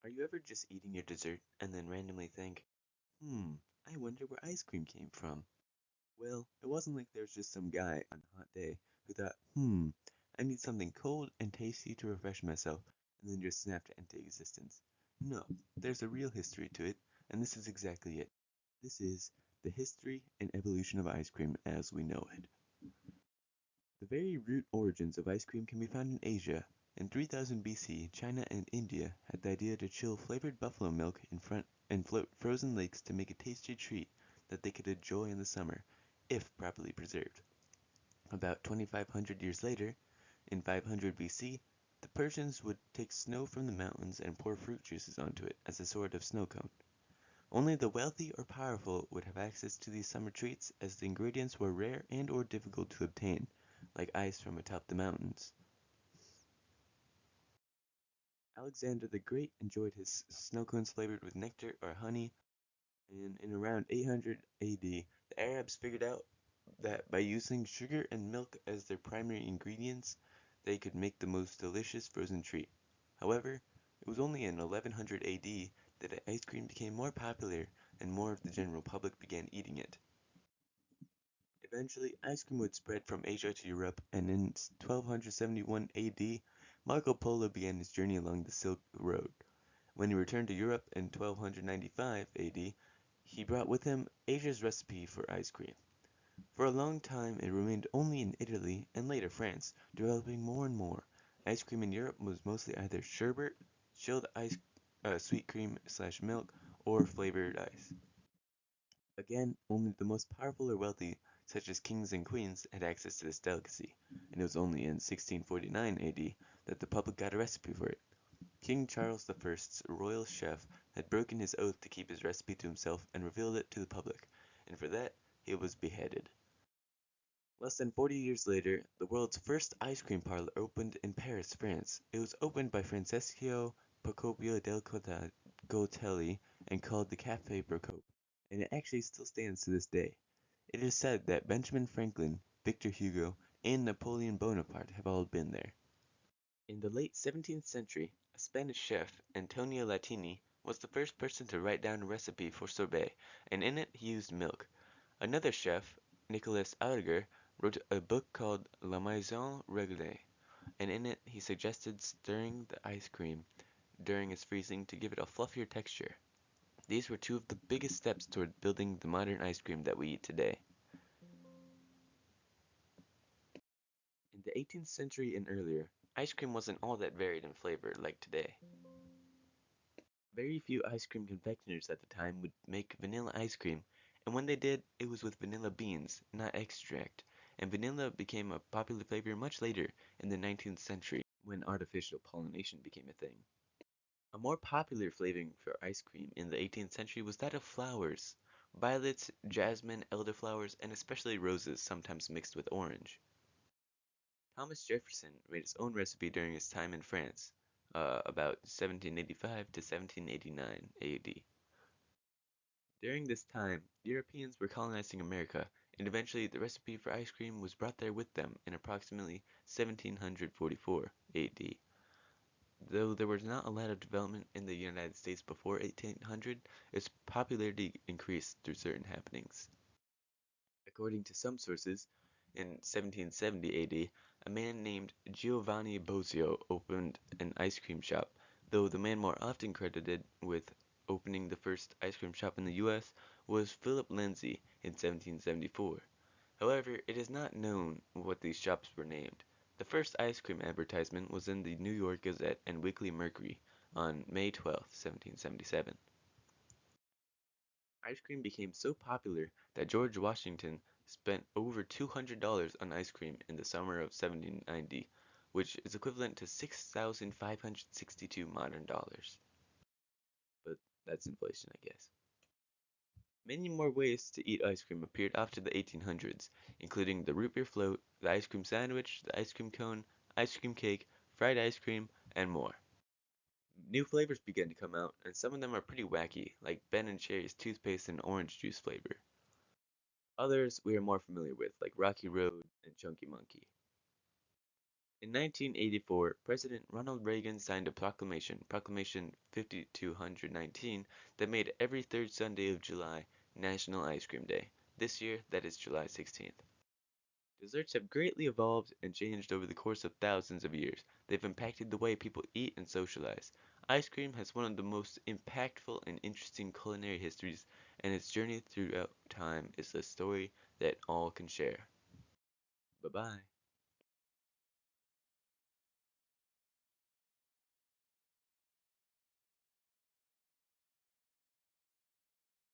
Are you ever just eating your dessert and then randomly think, I wonder where ice cream came from? Well, it wasn't like there was just some guy on a hot day who thought, I need something cold and tasty to refresh myself, and then just snapped it into existence. No, there's a real history to it, and this is exactly it. This is the history and evolution of ice cream as we know it. The very root origins of ice cream can be found in Asia. In 3000 BC, China and India had the idea to chill flavored buffalo milk and float frozen lakes to make a tasty treat that they could enjoy in the summer, if properly preserved. About 2500 years later, in 500 BC, the Persians would take snow from the mountains and pour fruit juices onto it as a sort of snow cone. Only the wealthy or powerful would have access to these summer treats as the ingredients were rare and or difficult to obtain, like ice from atop the mountains. Alexander the Great enjoyed his snow cones flavored with nectar or honey, and in around 800 AD, the Arabs figured out that by using sugar and milk as their primary ingredients, they could make the most delicious frozen treat. However, it was only in 1100 AD that ice cream became more popular and more of the general public began eating it. Eventually, ice cream would spread from Asia to Europe, and in 1271 AD, Marco Polo began his journey along the Silk Road. When he returned to Europe in 1295 AD, he brought with him Asia's recipe for ice cream. For a long time it remained only in Italy and later France, developing more and more. Ice cream in Europe was mostly either sherbet, chilled ice, sweet cream slash milk, or flavored ice. Again, only the most powerful or wealthy, such as kings and queens, had access to this delicacy, and it was only in 1649 AD that the public got a recipe for it. King Charles the First's royal chef had broken his oath to keep his recipe to himself and revealed it to the public, and for that he was beheaded. Less than 40 years later, the world's first ice cream parlor opened in Paris, France. It was opened by Francesco Procopio del Gotelli and called the Café Procope, and it actually still stands to this day. It is said that Benjamin Franklin, Victor Hugo, and Napoleon Bonaparte have all been there. In the late 17th century, a Spanish chef, Antonio Latini, was the first person to write down a recipe for sorbet, and in it he used milk. Another chef, Nicolas Alger, wrote a book called La Maison Regle, and in it he suggested stirring the ice cream during its freezing to give it a fluffier texture. These were two of the biggest steps toward building the modern ice cream that we eat today. In the 18th century and earlier, ice cream wasn't all that varied in flavor like today. Very few ice cream confectioners at the time would make vanilla ice cream, and when they did, it was with vanilla beans, not extract, and vanilla became a popular flavor much later in the 19th century when artificial pollination became a thing. A more popular flavoring for ice cream in the 18th century was that of flowers. Violets, jasmine, elderflowers, and especially roses, sometimes mixed with orange. Thomas Jefferson made his own recipe during his time in France, about 1785 to 1789 AD. During this time, Europeans were colonizing America, and eventually the recipe for ice cream was brought there with them in approximately 1744 AD. Though there was not a lot of development in the United States before 1800, its popularity increased through certain happenings. According to some sources, in 1770 AD, a man named Giovanni Bosio opened an ice cream shop, though the man more often credited with opening the first ice cream shop in the US was Philip Lindsay in 1774. However, it is not known what these shops were named. The first ice cream advertisement was in the New York Gazette and Weekly Mercury on May 12, 1777. Ice cream became so popular that George Washington spent over $200 on ice cream in the summer of 1790, which is equivalent to 6,562 modern dollars. But that's inflation, I guess. Many more ways to eat ice cream appeared after the 1800s, including the root beer float, the ice cream sandwich, the ice cream cone, ice cream cake, fried ice cream, and more. New flavors began to come out, and some of them are pretty wacky, like Ben and Jerry's toothpaste and orange juice flavor. Others we are more familiar with, like Rocky Road and Chunky Monkey. In 1984, President Ronald Reagan signed a proclamation, Proclamation 5219, that made every third Sunday of July National Ice Cream Day. This year, that is July 16th. Desserts have greatly evolved and changed over the course of thousands of years. They've impacted the way people eat and socialize. Ice cream has one of the most impactful and interesting culinary histories, and its journey throughout time is a story that all can share. Bye bye.